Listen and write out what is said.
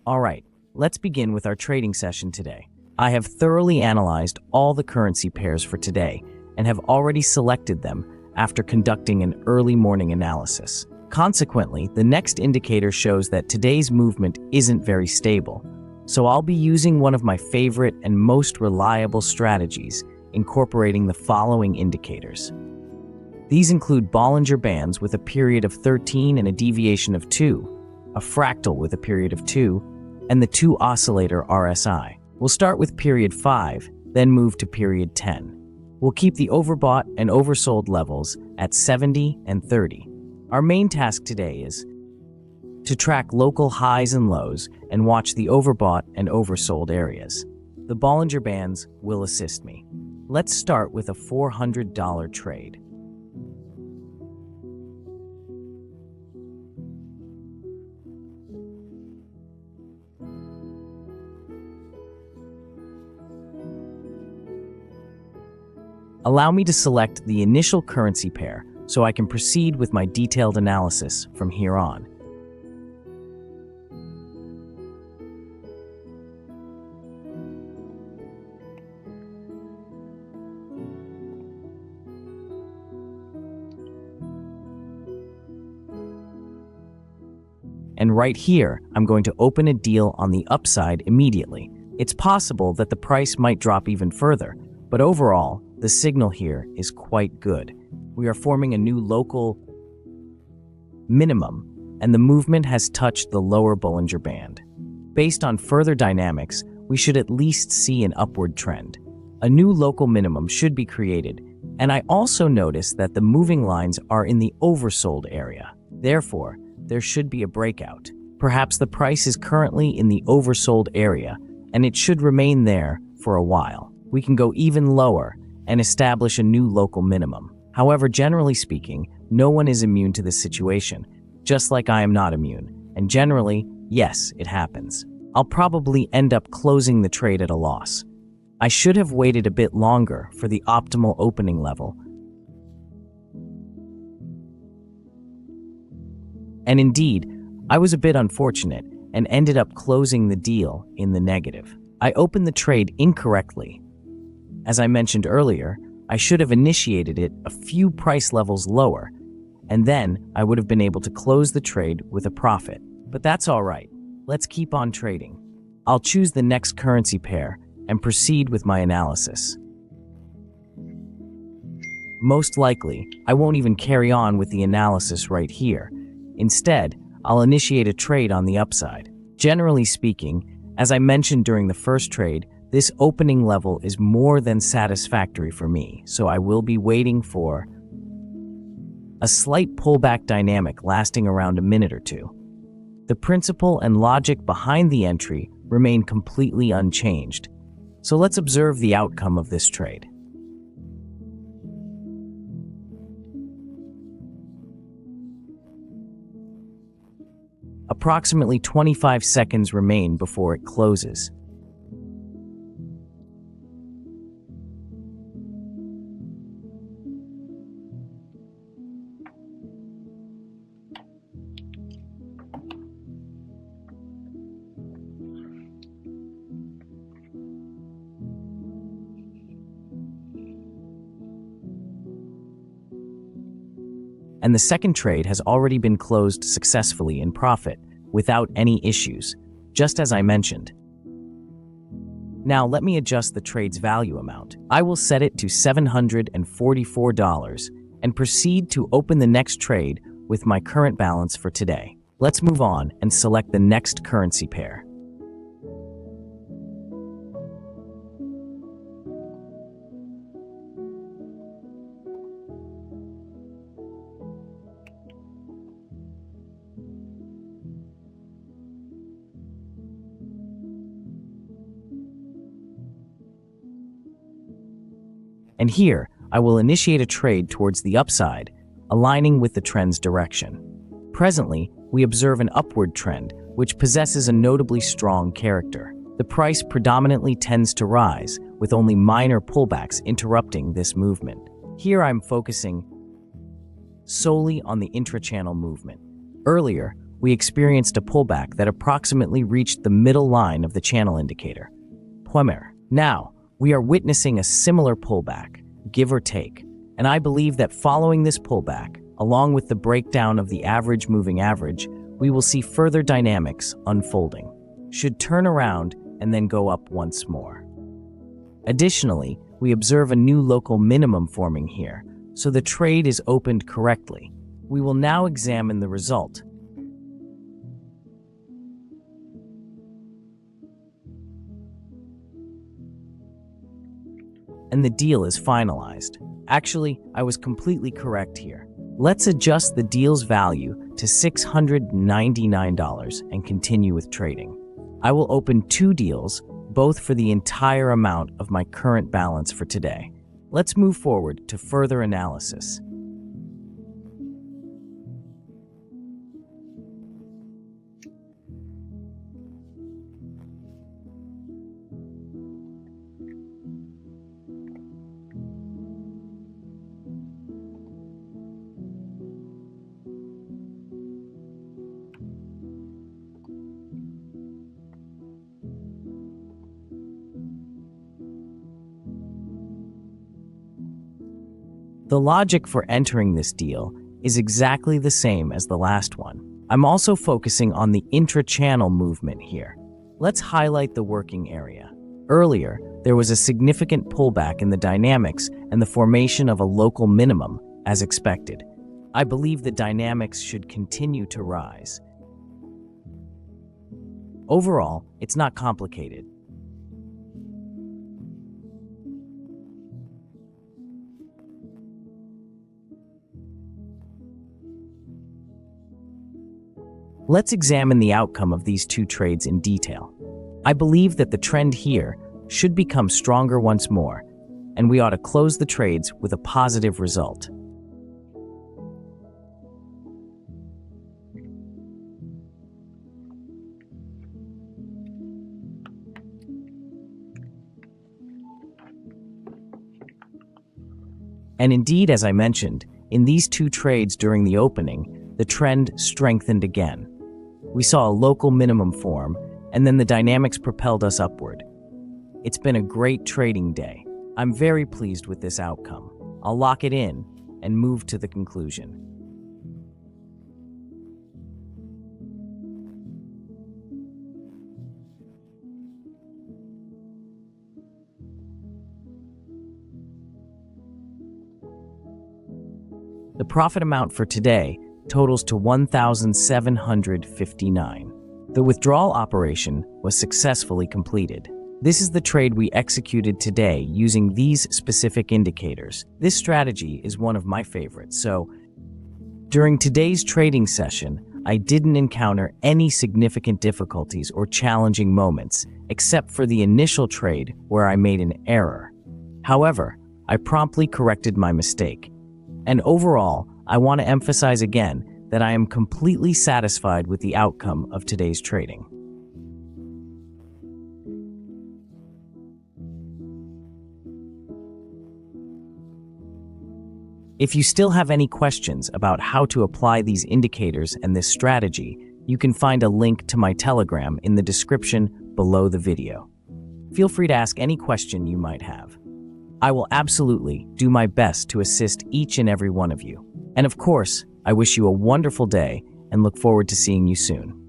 Alright, let's begin with our trading session today. I have thoroughly analyzed all the currency pairs for today and have already selected them after conducting an early morning analysis. Consequently, the next indicator shows that today's movement isn't very stable, so I'll be using one of my favorite and most reliable strategies, incorporating the following indicators. These include Bollinger Bands with a period of 13 and a deviation of 2, a fractal with a period of 2, and the 2 oscillator RSI. We'll start with period 5, then move to period 10. We'll keep the overbought and oversold levels at 70 and 30. Our main task today is to track local highs and lows and watch the overbought and oversold areas. The Bollinger Bands will assist me. Let's start with a $400 trade. Allow me to select the initial currency pair so I can proceed with my detailed analysis from here on. And right here, I'm going to open a deal on the upside immediately. It's possible that the price might drop even further, but overall, the signal here is quite good. We are forming a new local minimum, and the movement has touched the lower Bollinger Band. Based on further dynamics, we should at least see an upward trend. A new local minimum should be created, and I also notice that the moving lines are in the oversold area. Therefore, there should be a breakout. Perhaps the price is currently in the oversold area, and it should remain there for a while. We can go even lower and establish a new local minimum. However, generally speaking, no one is immune to this situation, just like I am not immune. And generally, yes, it happens. I'll probably end up closing the trade at a loss. I should have waited a bit longer for the optimal opening level. And indeed, I was a bit unfortunate and ended up closing the deal in the negative. I opened the trade incorrectly. As I mentioned earlier, I should have initiated it a few price levels lower, and then I would have been able to close the trade with a profit. But that's all right. Let's keep on trading. I'll choose the next currency pair and proceed with my analysis. Most likely, I won't even carry on with the analysis right here. Instead, I'll initiate a trade on the upside. Generally speaking, as I mentioned during the first trade, this opening level is more than satisfactory for me, so I will be waiting for a slight pullback dynamic lasting around a minute or two. The principle and logic behind the entry remain completely unchanged, so let's observe the outcome of this trade. Approximately 25 seconds remain before it closes. And the second trade has already been closed successfully in profit, without any issues, just as I mentioned. Now let me adjust the trade's value amount. I will set it to $744 and proceed to open the next trade with my current balance for today. Let's move on and select the next currency pair. And here, I will initiate a trade towards the upside, aligning with the trend's direction. Presently, we observe an upward trend, which possesses a notably strong character. The price predominantly tends to rise, with only minor pullbacks interrupting this movement. Here I'm focusing solely on the intra-channel movement. Earlier, we experienced a pullback that approximately reached the middle line of the channel indicator. Premier. Now, we are witnessing a similar pullback, give or take, and I believe that following this pullback, along with the breakdown of the average moving average, we will see further dynamics unfolding. Should turn around and then go up once more. Additionally, we observe a new local minimum forming here, so the trade is opened correctly. We will now examine the result. And the deal is finalized. Actually, I was completely correct here. Let's adjust the deal's value to $699 and continue with trading. I will open 2 deals, both for the entire amount of my current balance for today. Let's move forward to further analysis. The logic for entering this deal is exactly the same as the last one. I'm also focusing on the intra-channel movement here. Let's highlight the working area. Earlier, there was a significant pullback in the dynamics and the formation of a local minimum, as expected. I believe the dynamics should continue to rise. Overall, it's not complicated. Let's examine the outcome of these 2 trades in detail. I believe that the trend here should become stronger once more, and we ought to close the trades with a positive result. And indeed, as I mentioned, in these 2 trades during the opening, the trend strengthened again. We saw a local minimum form, and then the dynamics propelled us upward. It's been a great trading day. I'm very pleased with this outcome. I'll lock it in and move to the conclusion. The profit amount for today totals to $1,759. The withdrawal operation was successfully completed. This is the trade we executed today using these specific indicators. This strategy is one of my favorites, so during today's trading session, I didn't encounter any significant difficulties or challenging moments, except for the initial trade where I made an error. However, I promptly corrected my mistake. And overall, I want to emphasize again that I am completely satisfied with the outcome of today's trading. If you still have any questions about how to apply these indicators and this strategy, you can find a link to my Telegram in the description below the video. Feel free to ask any question you might have. I will absolutely do my best to assist each and every one of you. And of course, I wish you a wonderful day and look forward to seeing you soon.